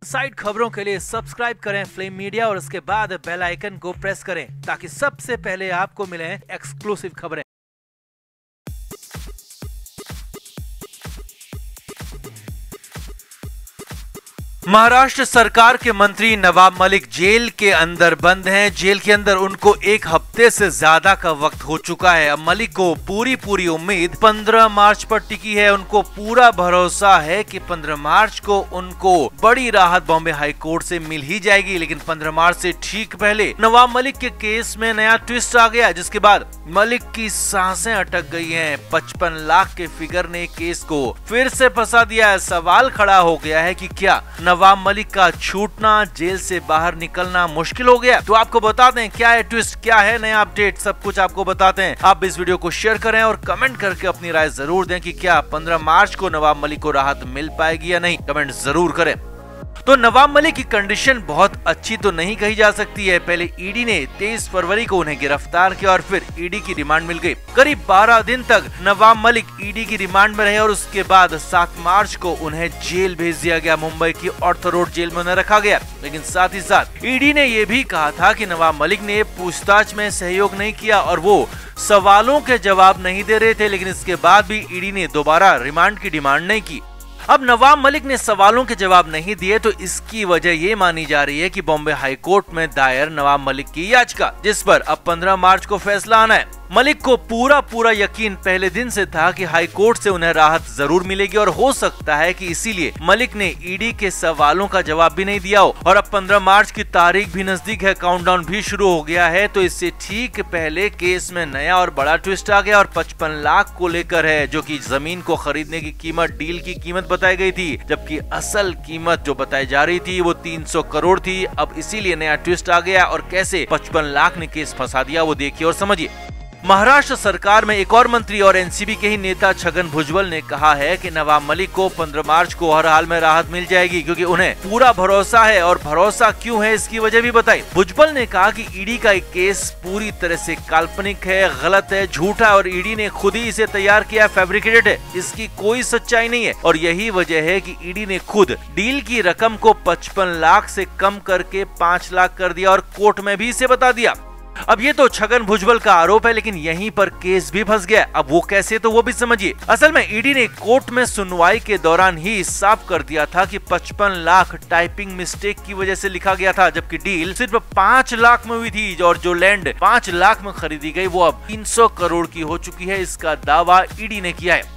Side खबरों के लिए सब्सक्राइब करें फ्लेम मीडिया और उसके बाद बेल आइकन को प्रेस करें ताकि सबसे पहले आपको मिले एक्सक्लूसिव खबरें। महाराष्ट्र सरकार के मंत्री नवाब मलिक जेल के अंदर बंद हैं। जेल के अंदर उनको 1 हफ्ते से ज्यादा का वक्त हो चुका है। अब मलिक को पूरी उम्मीद 15 मार्च पर टिकी है। उनको पूरा भरोसा है कि 15 मार्च को उनको बड़ी राहत बॉम्बे हाई कोर्ट से मिल ही जाएगी। लेकिन 15 मार्च से ठीक पहले नवाब मलिक के केस में नया ट्विस्ट आ गया, जिसके बाद मलिक की सांसें अटक गई हैं। 55 लाख के फिगर ने केस को फिर से फंसा दिया है। सवाल खड़ा हो गया है कि क्या नवाब मलिक का छूटना, जेल से बाहर निकलना मुश्किल हो गया? तो आपको बताते हैं क्या है ट्विस्ट, क्या है नया अपडेट, सब कुछ आपको बताते हैं। आप इस वीडियो को शेयर करें और कमेंट करके अपनी राय जरूर दें कि क्या 15 मार्च को नवाब मलिक को राहत मिल पाएगी या नहीं। कमेंट जरूर करें। तो नवाब मलिक की कंडीशन बहुत अच्छी तो नहीं कही जा सकती है। पहले ईडी ने 23 फरवरी को उन्हें गिरफ्तार किया और फिर ईडी की रिमांड मिल गई। करीब 12 दिन तक नवाब मलिक ईडी की रिमांड में रहे और उसके बाद 7 मार्च को उन्हें जेल भेज दिया गया। मुंबई की ऑर्थो रोड जेल में उन्हें रखा गया। लेकिन साथ ही साथ ईडी ने यह भी कहा था कि नवाब मलिक ने पूछताछ में सहयोग नहीं किया और वो सवालों के जवाब नहीं दे रहे थे। लेकिन इसके बाद भी ईडी ने दोबारा रिमांड की डिमांड नहीं की। अब नवाब मलिक ने सवालों के जवाब नहीं दिए तो इसकी वजह ये मानी जा रही है कि बॉम्बे हाई कोर्ट में दायर नवाब मलिक की याचिका, जिस पर अब 15 मार्च को फैसला आना है। मलिक को पूरा यकीन पहले दिन से था कि हाई कोर्ट से उन्हें राहत जरूर मिलेगी और हो सकता है कि इसीलिए मलिक ने ईडी के सवालों का जवाब भी नहीं दिया हो। और अब 15 मार्च की तारीख भी नजदीक है, काउंटडाउन भी शुरू हो गया है। तो इससे ठीक पहले केस में नया और बड़ा ट्विस्ट आ गया और 55 लाख को लेकर है, जो कि जमीन को खरीदने की कीमत, डील की कीमत बताई गई थी, जबकि असल कीमत जो बताई जा रही थी वो 300 करोड़ थी। अब इसीलिए नया ट्विस्ट आ गया और कैसे 55 लाख ने केस फंसा दिया वो देखिए और समझिए। महाराष्ट्र सरकार में एक और मंत्री और एनसीबी के ही नेता छगन भुजबल ने कहा है कि नवाब मलिक को 15 मार्च को हर हाल में राहत मिल जाएगी, क्योंकि उन्हें पूरा भरोसा है। और भरोसा क्यों है इसकी वजह भी बताई। भुजबल ने कहा कि ईडी का एक केस पूरी तरह से काल्पनिक है, गलत है, झूठा है और ईडी ने खुद ही इसे तैयार किया, फैब्रिकेटेड है, इसकी कोई सच्चाई नहीं है। और यही वजह है कि ईडी ने खुद डील की रकम को 55 लाख से कम करके 5 लाख कर दिया और कोर्ट में भी इसे बता दिया। अब ये तो छगन भुजबल का आरोप है, लेकिन यहीं पर केस भी फंस गया। अब वो कैसे, तो वो भी समझिए। असल में ईडी ने कोर्ट में सुनवाई के दौरान ही साफ कर दिया था कि 55 लाख टाइपिंग मिस्टेक की वजह से लिखा गया था, जबकि डील सिर्फ 5 लाख में हुई थी और जो लैंड 5 लाख में खरीदी गई वो अब 300 करोड़ की हो चुकी है। इसका दावा ईडी ने किया है।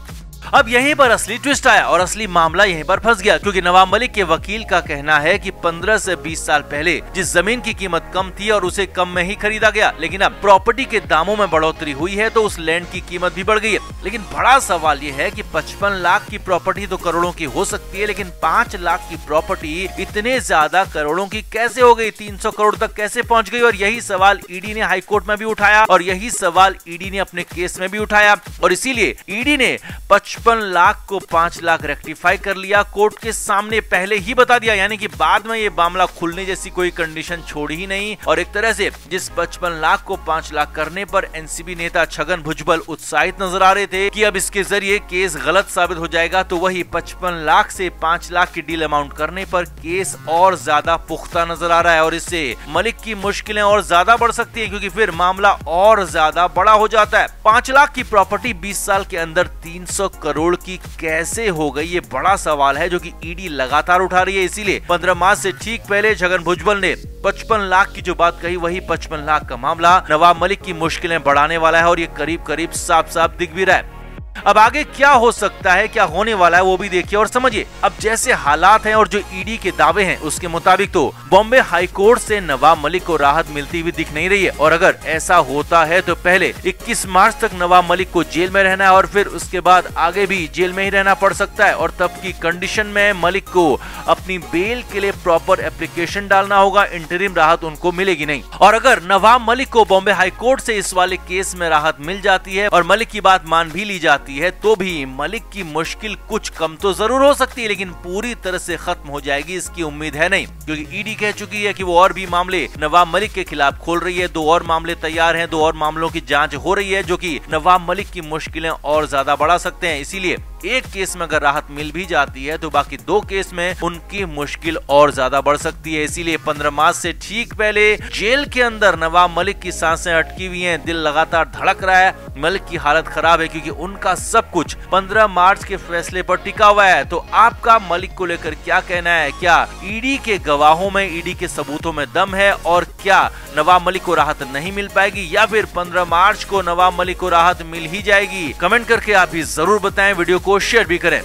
अब यहीं पर असली ट्विस्ट आया और असली मामला यहीं पर फंस गया, क्योंकि नवाब मलिक के वकील का कहना है कि 15 से 20 साल पहले जिस जमीन की कीमत कम थी और उसे कम में ही खरीदा गया, लेकिन अब प्रॉपर्टी के दामों में बढ़ोतरी हुई है तो उस लैंड की कीमत भी बढ़ गई है। लेकिन बड़ा सवाल ये है कि 55 लाख की प्रॉपर्टी तो करोड़ों की हो सकती है, लेकिन 5 लाख की प्रॉपर्टी इतने ज्यादा करोड़ों की कैसे हो गई, 300 करोड़ तक कैसे पहुँच गई? और यही सवाल ईडी ने हाई कोर्ट में भी उठाया और यही सवाल ईडी ने अपने केस में भी उठाया। और इसीलिए ईडी ने 55 लाख को 5 लाख रेक्टिफाई कर लिया, कोर्ट के सामने पहले ही बता दिया, यानी कि बाद में ये मामला खुलने जैसी कोई कंडीशन छोड़ी ही नहीं। और एक तरह से जिस 55 लाख को 5 लाख करने पर एनसीबी नेता छगन भुजबल उत्साहित नजर आ रहे थे कि अब इसके जरिए केस गलत साबित हो जाएगा, तो वही 55 लाख से 5 लाख की डील अमाउंट करने पर केस और ज्यादा पुख्ता नजर आ रहा है। और इससे मलिक की मुश्किलें और ज्यादा बढ़ सकती है, क्योंकि फिर मामला और ज्यादा बड़ा हो जाता है। 5 लाख की प्रॉपर्टी 20 साल के अंदर 300 करोड़ की कैसे हो गई, ये बड़ा सवाल है जो कि ईडी लगातार उठा रही है। इसीलिए 15 मार्च से ठीक पहले छगन भुजबल ने 55 लाख की जो बात कही, वही 55 लाख का मामला नवाब मलिक की मुश्किलें बढ़ाने वाला है और ये करीब साफ दिख भी रहा है। अब आगे क्या हो सकता है, क्या होने वाला है वो भी देखिए और समझिए। अब जैसे हालात हैं और जो ईडी के दावे हैं उसके मुताबिक तो बॉम्बे हाई कोर्ट से नवाब मलिक को राहत मिलती हुई दिख नहीं रही है। और अगर ऐसा होता है तो पहले 21 मार्च तक नवाब मलिक को जेल में रहना है और फिर उसके बाद आगे भी जेल में ही रहना पड़ सकता है। और तब की कंडीशन में मलिक को अपनी बेल के लिए प्रॉपर एप्लीकेशन डालना होगा, इंटरिम राहत उनको मिलेगी नहीं। और अगर नवाब मलिक को बॉम्बे हाई कोर्ट से इस वाले केस में राहत मिल जाती है और मलिक की बात मान भी ली जाती है, तो भी मलिक की मुश्किल कुछ कम तो जरूर हो सकती है, लेकिन पूरी तरह से खत्म हो जाएगी इसकी उम्मीद है नहीं, क्योंकि ईडी कह चुकी है कि वो और भी मामले नवाब मलिक के खिलाफ खोल रही है। 2 और मामले तैयार हैं, 2 और मामलों की जांच हो रही है, जो कि नवाब मलिक की मुश्किलें और ज्यादा बढ़ा सकते हैं। इसीलिए एक केस में अगर राहत मिल भी जाती है तो बाकी 2 केस में उनकी मुश्किल और ज्यादा बढ़ सकती है। इसीलिए 15 मार्च से ठीक पहले जेल के अंदर नवाब मलिक की सांसें अटकी हुई हैं, दिल लगातार धड़क रहा है। मलिक की हालत खराब है क्योंकि उनका सब कुछ 15 मार्च के फैसले पर टिका हुआ है। तो आपका मलिक को लेकर क्या कहना है? क्या ईडी के गवाहों में, ईडी के सबूतों में दम है और क्या नवाब मलिक को राहत नहीं मिल पाएगी या फिर 15 मार्च को नवाब मलिक को राहत मिल ही जाएगी? कमेंट करके आप भी जरूर बताएं, वीडियो को शेयर भी करें।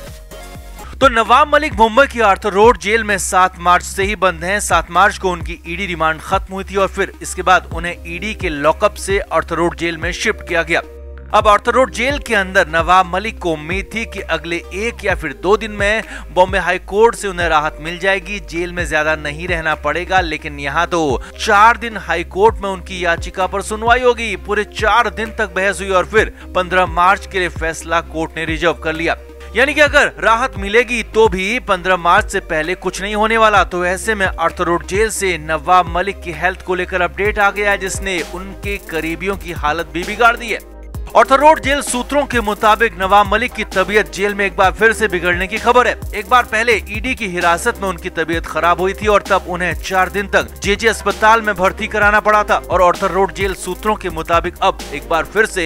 तो नवाब मलिक मुंबई की आर्थर रोड जेल में 7 मार्च से ही बंद हैं। 7 मार्च को उनकी ईडी रिमांड खत्म हुई थी और फिर इसके बाद उन्हें ईडी के लॉकअप से आर्थर रोड जेल में शिफ्ट किया गया। अब आर्थर रोड जेल के अंदर नवाब मलिक को उम्मीद थी कि अगले 1 या फिर 2 दिन में बॉम्बे हाई कोर्ट से उन्हें राहत मिल जाएगी, जेल में ज्यादा नहीं रहना पड़ेगा। लेकिन यहाँ तो 4 दिन हाई कोर्ट में उनकी याचिका पर सुनवाई होगी। पूरे 4 दिन तक बहस हुई और फिर 15 मार्च के लिए फैसला कोर्ट ने रिजर्व कर लिया। यानी कि अगर राहत मिलेगी तो भी 15 मार्च से पहले कुछ नहीं होने वाला। तो ऐसे में आर्थर रोड जेल से नवाब मलिक की हेल्थ को लेकर अपडेट आ गया है, जिसने उनके करीबियों की हालत भी बिगाड़ दी है। आर्थर रोड जेल सूत्रों के मुताबिक नवाब मलिक की तबीयत जेल में एक बार फिर से बिगड़ने की खबर है। एक बार पहले ईडी की हिरासत में उनकी तबीयत खराब हुई थी और तब उन्हें 4 दिन तक जेजे अस्पताल में भर्ती कराना पड़ा था। और आर्थर रोड जेल सूत्रों के मुताबिक अब एक बार फिर से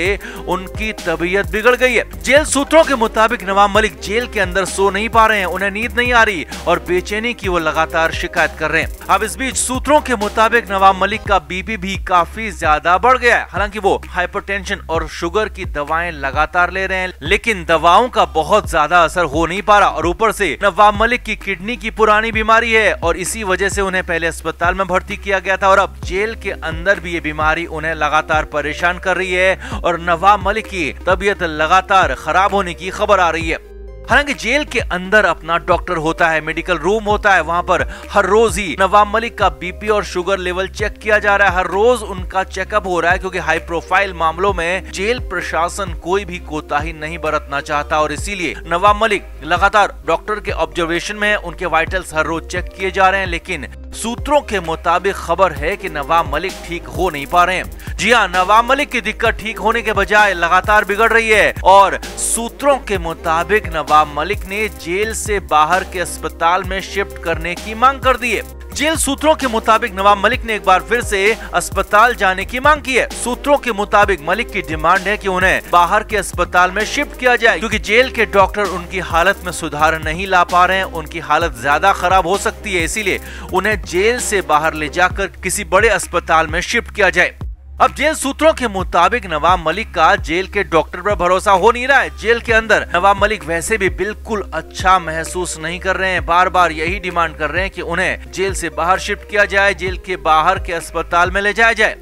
उनकी तबीयत बिगड़ गई है। जेल सूत्रों के मुताबिक नवाब मलिक जेल के अंदर सो नहीं पा रहे हैं, उन्हें नींद नहीं आ रही और बेचैनी की वो लगातार शिकायत कर रहे हैं। अब इस बीच सूत्रों के मुताबिक नवाब मलिक का बीपी भी काफी ज्यादा बढ़ गया है। हालांकि वो हाइपरटेंशन और शुगर की दवाएं लगातार ले रहे हैं, लेकिन दवाओं का बहुत ज्यादा असर हो नहीं पा रहा। और ऊपर से नवाब मलिक की किडनी की पुरानी बीमारी है और इसी वजह से उन्हें पहले अस्पताल में भर्ती किया गया था और अब जेल के अंदर भी ये बीमारी उन्हें लगातार परेशान कर रही है और नवाब मलिक की तबीयत लगातार खराब होने की खबर आ रही है। हालांकि जेल के अंदर अपना डॉक्टर होता है, मेडिकल रूम होता है, वहां पर हर रोज ही नवाब मलिक का बीपी और शुगर लेवल चेक किया जा रहा है। हर रोज उनका चेकअप हो रहा है क्योंकि हाई प्रोफाइल मामलों में जेल प्रशासन कोई भी कोताही नहीं बरतना चाहता और इसीलिए नवाब मलिक लगातार डॉक्टर के ऑब्जर्वेशन में है। उनके वाइटल्स हर रोज चेक किए जा रहे हैं, लेकिन सूत्रों के मुताबिक खबर है कि नवाब मलिक ठीक हो नहीं पा रहे हैं। जी हाँ, नवाब मलिक की दिक्कत ठीक होने के बजाय लगातार बिगड़ रही है और सूत्रों के मुताबिक नवाब मलिक ने जेल से बाहर के अस्पताल में शिफ्ट करने की मांग कर दी है। जेल सूत्रों के मुताबिक नवाब मलिक ने एक बार फिर से अस्पताल जाने की मांग की है। सूत्रों के मुताबिक मलिक की डिमांड है कि उन्हें बाहर के अस्पताल में शिफ्ट किया जाए क्योंकि जेल के डॉक्टर उनकी हालत में सुधार नहीं ला पा रहे हैं, उनकी हालत ज्यादा खराब हो सकती है, इसीलिए उन्हें जेल से बाहर ले जाकर किसी बड़े अस्पताल में शिफ्ट किया जाए। अब जेल सूत्रों के मुताबिक नवाब मलिक का जेल के डॉक्टर पर भरोसा हो नहीं रहा है। जेल के अंदर नवाब मलिक वैसे भी बिल्कुल अच्छा महसूस नहीं कर रहे हैं, बार बार यही डिमांड कर रहे हैं कि उन्हें जेल से बाहर शिफ्ट किया जाए, जेल के बाहर के अस्पताल में ले जाया जाए।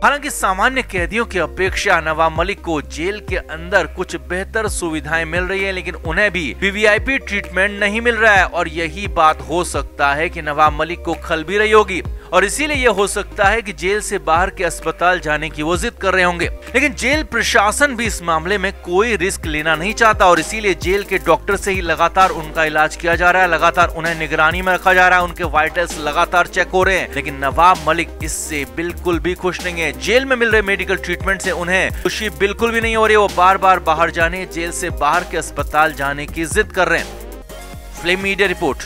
हालांकि सामान्य कैदियों की अपेक्षा नवाब मलिक को जेल के अंदर कुछ बेहतर सुविधाएं मिल रही है, लेकिन उन्हें भी वीवीआईपी ट्रीटमेंट नहीं मिल रहा है और यही बात हो सकता है कि नवाब मलिक को खल भी रही होगी और इसीलिए यह हो सकता है कि जेल से बाहर के अस्पताल जाने की वो जिद कर रहे होंगे। लेकिन जेल प्रशासन भी इस मामले में कोई रिस्क लेना नहीं चाहता और इसीलिए जेल के डॉक्टर से ही लगातार उनका इलाज किया जा रहा है, लगातार उन्हें निगरानी में रखा जा रहा है, उनके वाइटल्स लगातार चेक हो रहे हैं। लेकिन नवाब मलिक इससे बिल्कुल भी खुश नहीं है। जेल में मिल रहे मेडिकल ट्रीटमेंट से उन्हें खुशी बिल्कुल भी नहीं हो रही। वो बार बार बाहर जाने, जेल से बाहर के अस्पताल जाने की जिद कर रहे हैं। Flame media report.